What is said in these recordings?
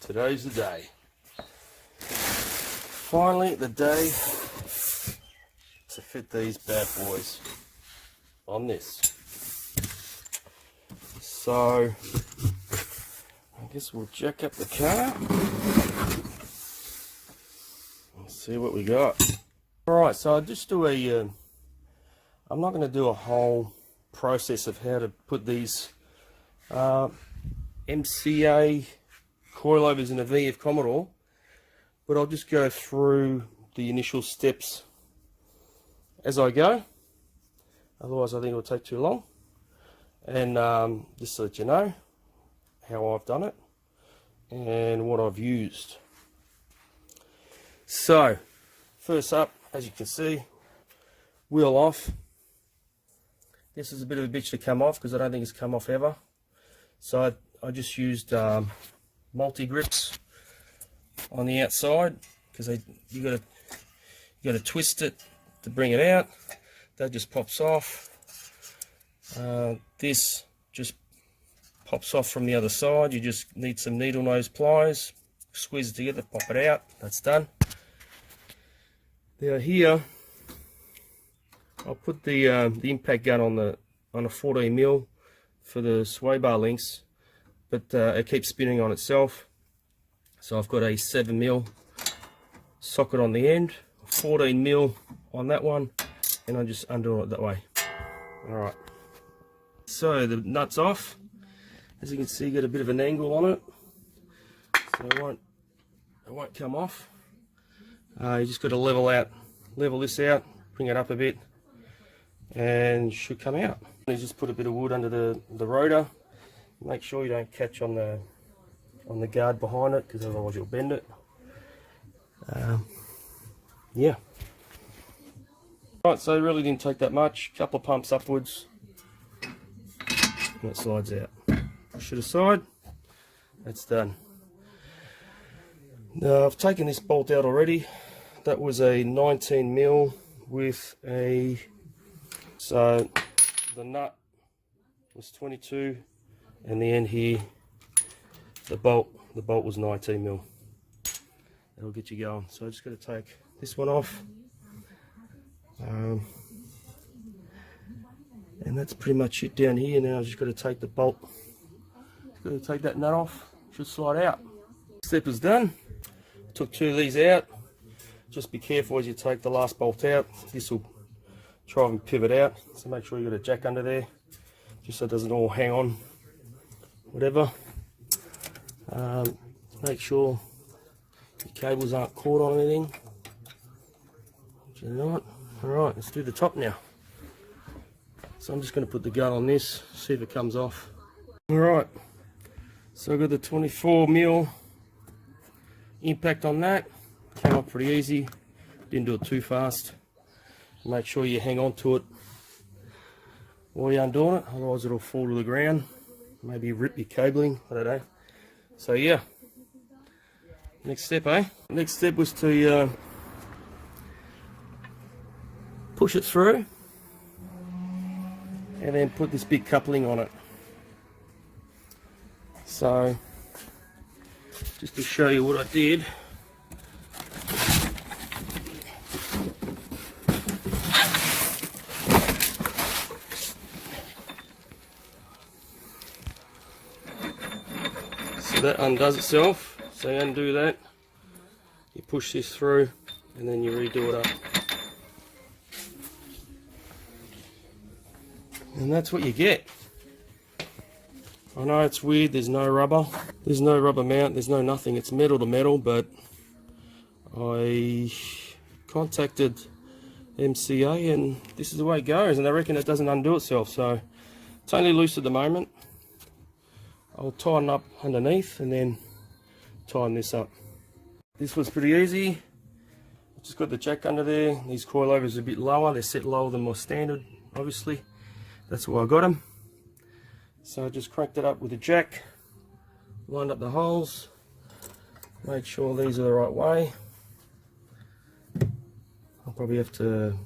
Today's the day. Finally the day to fit these bad boys on this. So I guess we'll jack up the car and see what we got. Alright, so I'll just do I'm not going to do a whole process of how to put these MCA coilovers in a VF Commodore, but I'll just go through the initial steps as I go. Otherwise I think it'll take too long, and just to let you know how I've done it and what I've used. So first up, as you can see, wheel off. This is a bit of a bitch to come off because I don't think it's come off ever. So I just used multi-grips on the outside, because you got to twist it to bring it out. That just pops off. This just pops off from the other side. You just need some needle nose pliers, squeeze it together, pop it out. That's done. Now here, I'll put the impact gun on a 14mm for the sway bar links, but it keeps spinning on itself. So I've got a 7mm socket on the end, 14mm on that one, and I just undo it that way. Alright, so the nut's off. As you can see, got a bit of an angle on it, so it won't come off. You just got to level this out, bring it up a bit, and it should come out. You just put a bit of wood under the rotor. Make sure you don't catch on the guard behind it, because otherwise you'll bend it. Yeah. Right, so it really didn't take that much. Couple of pumps upwards, and it slides out. Push it aside. That's done. Now I've taken this bolt out already. That was a 19mm with a, so the nut was 22, and the end here, the bolt was 19mm. That'll get you going. So I just got to take this one off, and that's pretty much it down here. Now I just got to take the bolt, got to take that nut off. Should slide out. Step is done. Took two of these out. Just be careful as you take the last bolt out. This will try and pivot out, so make sure you got a jack under there, just so it doesn't all hang on, whatever. Make sure your cables aren't caught on anything. Which they're not. Alright, let's do the top now. So I'm just going to put the gun on this, see if it comes off. Alright, so I've got the 24mm impact on that. Came up pretty easy, didn't do it too fast. Make sure you hang on to it while you're undoing it, otherwise it'll fall to the ground, maybe rip your cabling, I don't know. So yeah, next step, next step was to push it through and then put this big coupling on it. So just to show you what I did, so that undoes itself. So you undo that, you push this through, and then you redo it up. And that's what you get. I know it's weird, there's no rubber. There's no rubber mount, there's no nothing. It's metal to metal, but I contacted MCA and this is the way it goes, and they reckon it doesn't undo itself. So it's only loose at the moment. I'll tighten up underneath and then tighten this up. This was pretty easy. Just got the jack under there. These coilovers are a bit lower, they're set lower than my standard, obviously. That's why I got them. So I just cranked it up with a jack, lined up the holes, made sure these are the right way. I'll probably have to,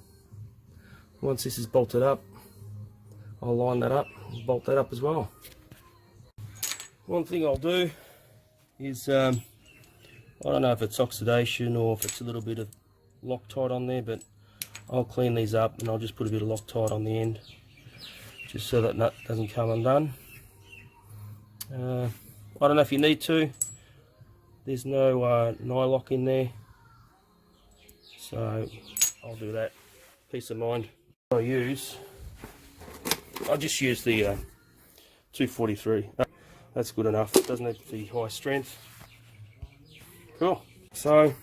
once this is bolted up, I'll line that up and bolt that up as well. One thing I'll do is, I don't know if it's oxidation or if it's a little bit of Loctite on there, but I'll clean these up and I'll just put a bit of Loctite on the end, just so that nut doesn't come undone. I don't know if you need to. There's no nylock in there, so I'll do that. Peace of mind. I just use the 243. That's good enough. It doesn't need to be high strength. Cool. So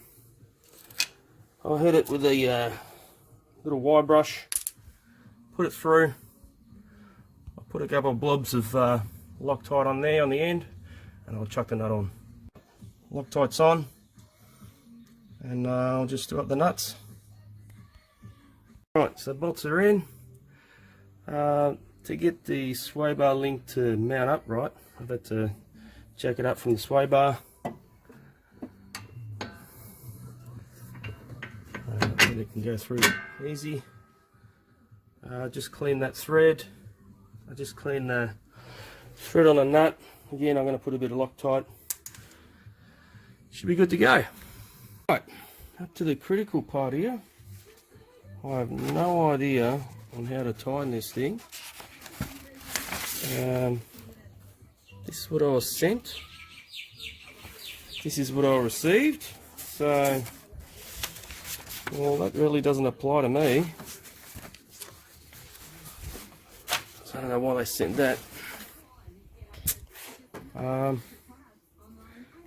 I'll hit it with a little wire brush, put it through. I'll put a couple of blobs of Loctite on there on the end, and I'll chuck the nut on. Loctite's on, and I'll just do up the nuts. Right, so bolts are in. To get the sway bar link to mount up right, I've had to jack it up from the sway bar. And it can go through easy. Just clean that thread. I just clean the thread on a nut. Again, I'm going to put a bit of Loctite. Should be good to go. Right, up to the critical part here. I have no idea on how to tighten this thing. This is what I was sent. This is what I received. So, well, that really doesn't apply to me. So I don't know why they sent that.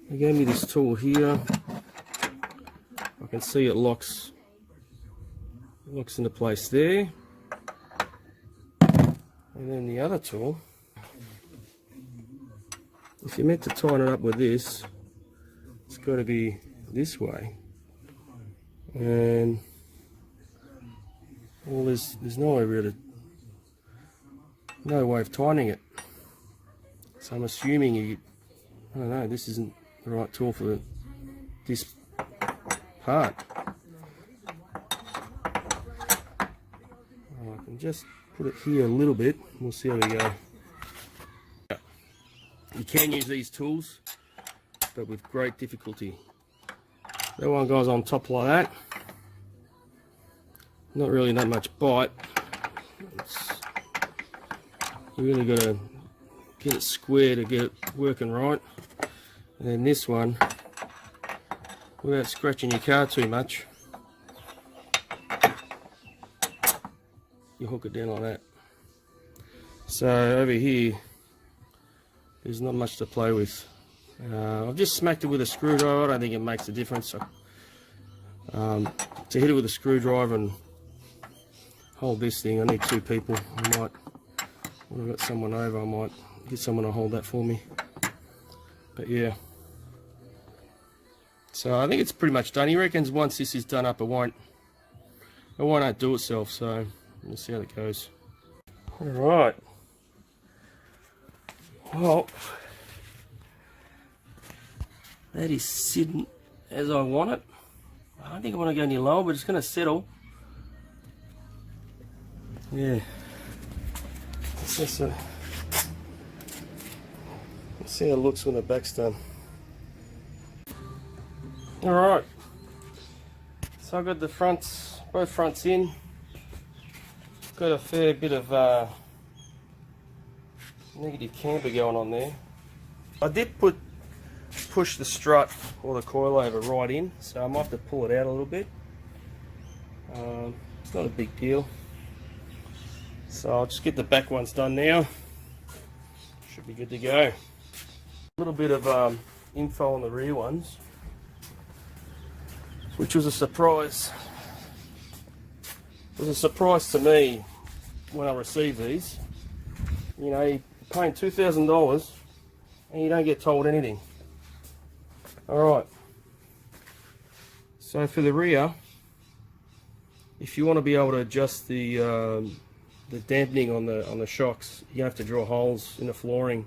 They gave me this tool here. I can see it locks into place there. And then the other tool, if you're meant to tighten it up with this, it's got to be this way. And well, there's no way really, no way of tightening it. So I'm assuming I don't know, this isn't the right tool for this part. I can just put it here a little bit, we'll see how we go. You can use these tools, but with great difficulty. That one goes on top like that. Not really that much bite. You really got to get it square to get it working right. And then this one, without scratching your car too much, you hook it down like that. So over here, there's not much to play with. I've just smacked it with a screwdriver. I don't think it makes a difference. To hit it with a screwdriver and hold this thing, I need two people. I might, when I've got someone over, I might get someone to hold that for me. But yeah. So I think it's pretty much done. He reckons once this is done up, it won't outdo itself. So we'll see how it goes. All right. Well, that is sitting as I want it. I don't think I want to go any lower, but it's going to settle. Yeah. Let's see how it looks when the back's done. Alright. So I've got the fronts, both fronts in. Got a fair bit of negative camber going on there. I did push the strut or the coilover right in, so I might have to pull it out a little bit. It's not a big deal. So I'll just get the back ones done now. Should be good to go. A little bit of info on the rear ones, which was a surprise. It was a surprise to me when I received these. You know, you're paying $2,000 and you don't get told anything. Alright. So for the rear, if you want to be able to adjust the dampening on the shocks, you have to drill holes in the flooring.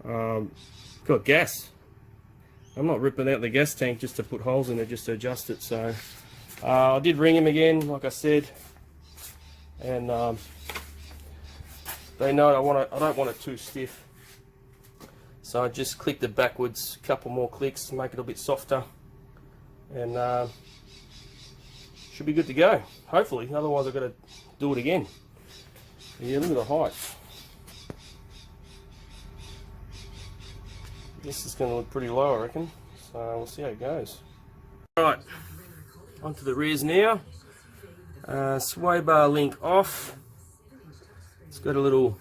Got gas. I'm not ripping out the gas tank just to put holes in it, just to adjust it. So I did ring him again, like I said, and they know I don't want it too stiff. So I just clicked it backwards, a couple more clicks to make it a bit softer, and should be good to go, hopefully. Otherwise I've got to do it again. Yeah, look at the height. This is going to look pretty low, I reckon, so we'll see how it goes. Alright, onto the rears now. Sway bar link off. It's got a little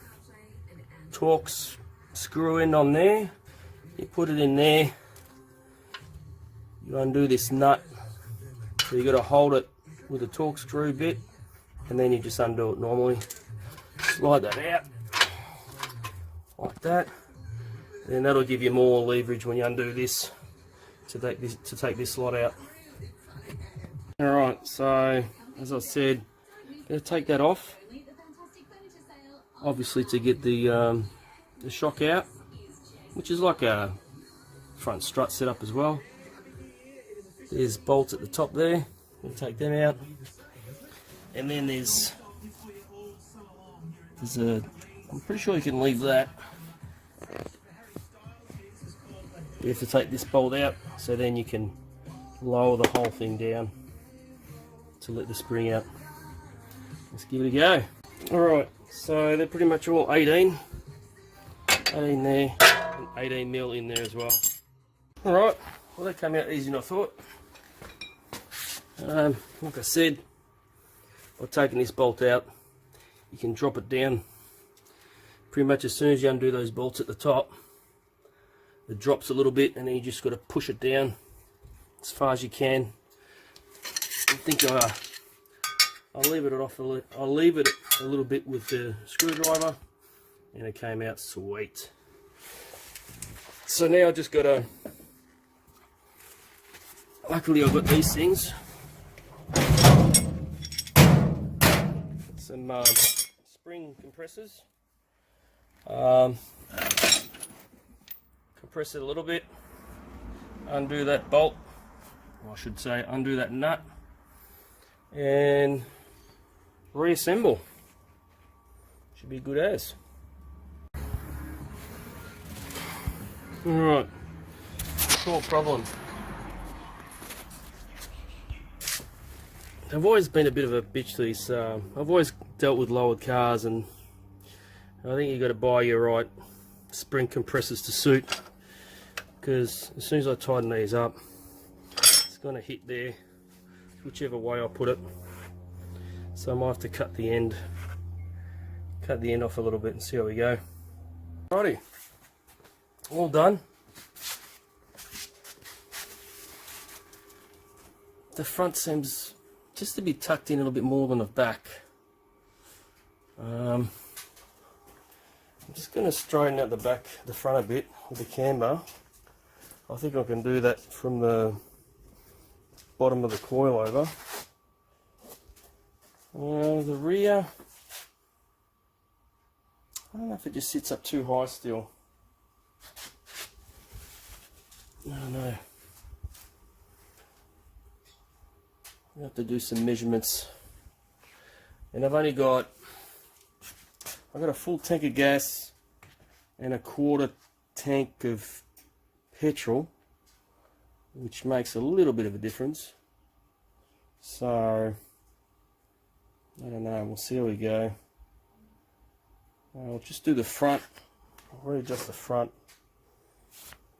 Torx screw in on there. You put it in there, you undo this nut, so you got to hold it with a Torx screw bit, and then you just undo it normally. Slide that out like that, and that'll give you more leverage when you undo this to take this slot out. Alright, so as I said, I'm going to take that off, obviously to get the shock out, which is like a front strut setup as well. There's bolts at the top there, we'll take them out, and then there's a, I'm pretty sure you can leave that. You have to take this bolt out, so then you can lower the whole thing down to let the spring out. Let's give it a go. Alright, so they're pretty much all 18 there, and 18 mil in there as well. Alright, well they came out easier than I thought. Like I said, by taking this bolt out, you can drop it down pretty much as soon as you undo those bolts at the top. It drops a little bit, and then you just got to push it down as far as you can. I think I'll leave it off. I'll leave it a little bit with the screwdriver, and it came out sweet. So now I just got to. Luckily, I've got these things. Some spring compressors. Compress it a little bit, undo that bolt, or I should say undo that nut, and reassemble. Should be good as. Alright, short problem. I've always been a bit of a bitch to these. I've always dealt with lowered cars, and I think you got to buy your right spring compressors to suit, because as soon as I tighten these up, it's going to hit there, whichever way I put it. So I might have to cut the end off a little bit and see how we go. Alrighty, all done. The front seems just to be tucked in a little bit more than the back. I'm just going to straighten out the front a bit with the camber. I think I can do that from the bottom of the coilover. The rear, I don't know if it just sits up too high still. I don't know. I have to do some measurements, and I've got a full tank of gas and a quarter tank of petrol, which makes a little bit of a difference. So I don't know, we'll see how we go. I'll just do the front. I'll readjust the front.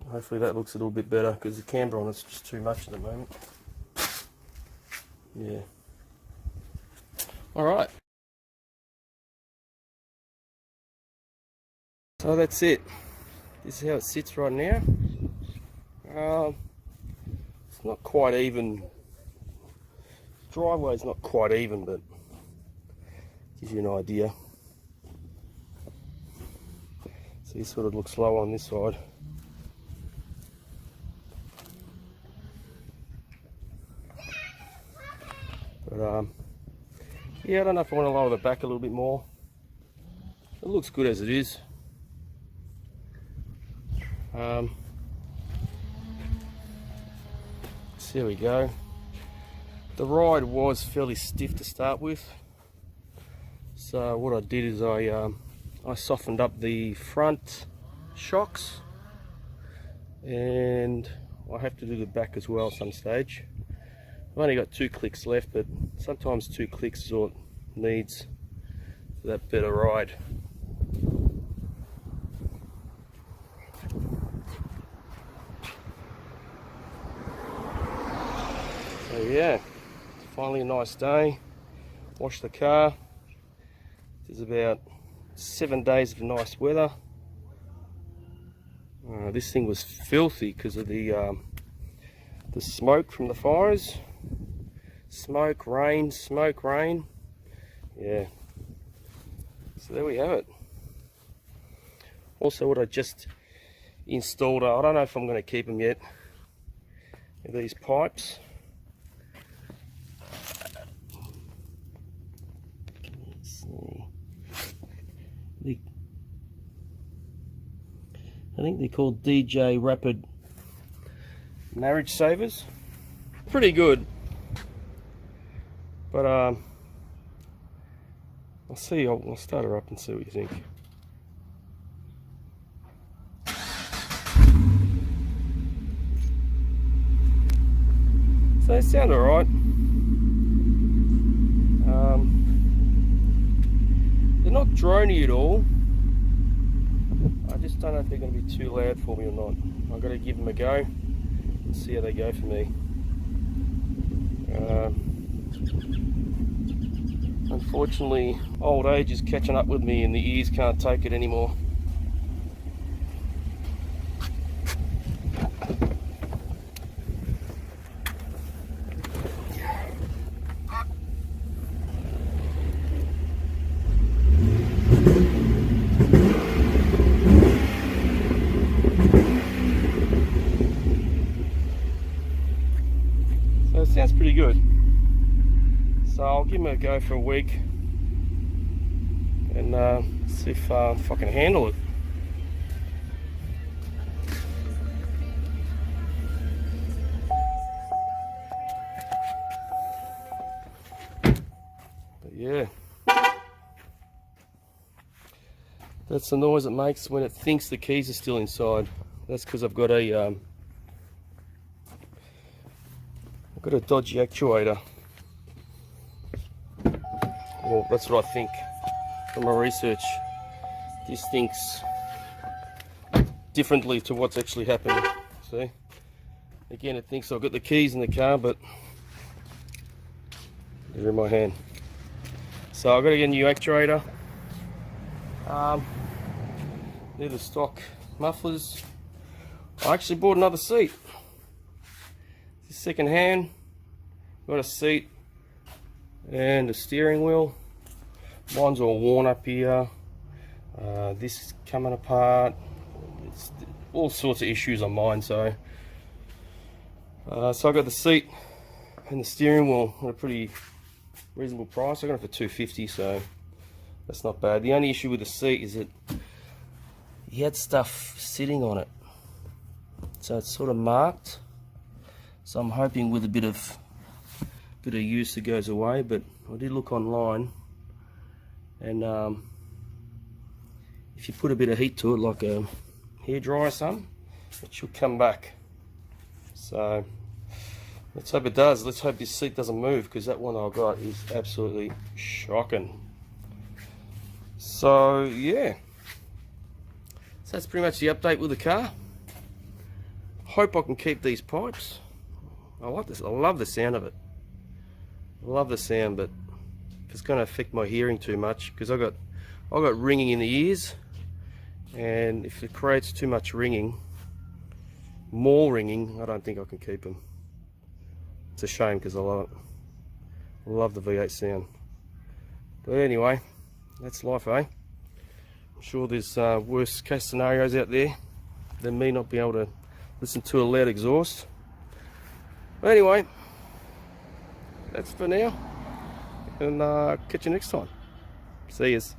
Hopefully that looks a little bit better, because the camber on it's just too much at the moment. Yeah. Alright. So that's it. This is how it sits right now. It's not quite even. Driveway's not quite even, but gives you an idea. So this sort of looks low on this side. But yeah, I don't know if I want to lower the back a little bit more. It looks good as it is. So here we go. The ride was fairly stiff to start with, so what I did is I softened up the front shocks and I have to do the back as well at some stage. I've only got 2 clicks left, but sometimes 2 clicks is all it needs for that better ride. So yeah, it's finally a nice day. Washed the car. There's about 7 days of nice weather. This thing was filthy because of the smoke from the fires. Smoke, rain, smoke, rain. Yeah. So there we have it. Also, what I just installed, I don't know if I'm going to keep them yet, these pipes. Let's see. I think they're called DJ Rapid Marriage Savers. Pretty good. But I'll see. I'll start her up and see what you think. So they sound alright. They're not drony at all. I just don't know if they're going to be too loud for me or not. I've got to give them a go and see how they go for me. Unfortunately, old age is catching up with me and the ears can't take it anymore. So it sounds pretty good. So I'll give them a go for a week and see if I can handle it. But yeah, that's the noise it makes when it thinks the keys are still inside. That's because I've got a dodgy actuator. Well, that's what I think from my research. This thinks differently to what's actually happening. See? Again, it thinks I've got the keys in the car, but they're in my hand. So I've got to get a new actuator. They're the stock mufflers. I actually bought another seat. This is second hand. Got a seat and a steering wheel. Mine's all worn up here. This is coming apart. It's all sorts of issues on mine. So I got the seat and the steering wheel at a pretty reasonable price. I got it for $250, so that's not bad. The only issue with the seat is that he had stuff sitting on it, so it's sort of marked. So I'm hoping with a bit of use it goes away. But I did look online, and if you put a bit of heat to it, like a hairdryer or something, it should come back. So let's hope it does. Let's hope this seat doesn't move, because that one I got is absolutely shocking. So yeah, so that's pretty much the update with the car. Hope I can keep these pipes. I like this. I love the sound of it. I love the sound, but if it's going to affect my hearing too much, because I got ringing in the ears, and if it creates too much ringing, more ringing, I don't think I can keep them. It's a shame, because I love it. I love the V8 sound. But anyway, that's life, eh? I'm sure there's worse case scenarios out there than me not being able to listen to a loud exhaust. But anyway, that's for now, and catch you next time. See yous.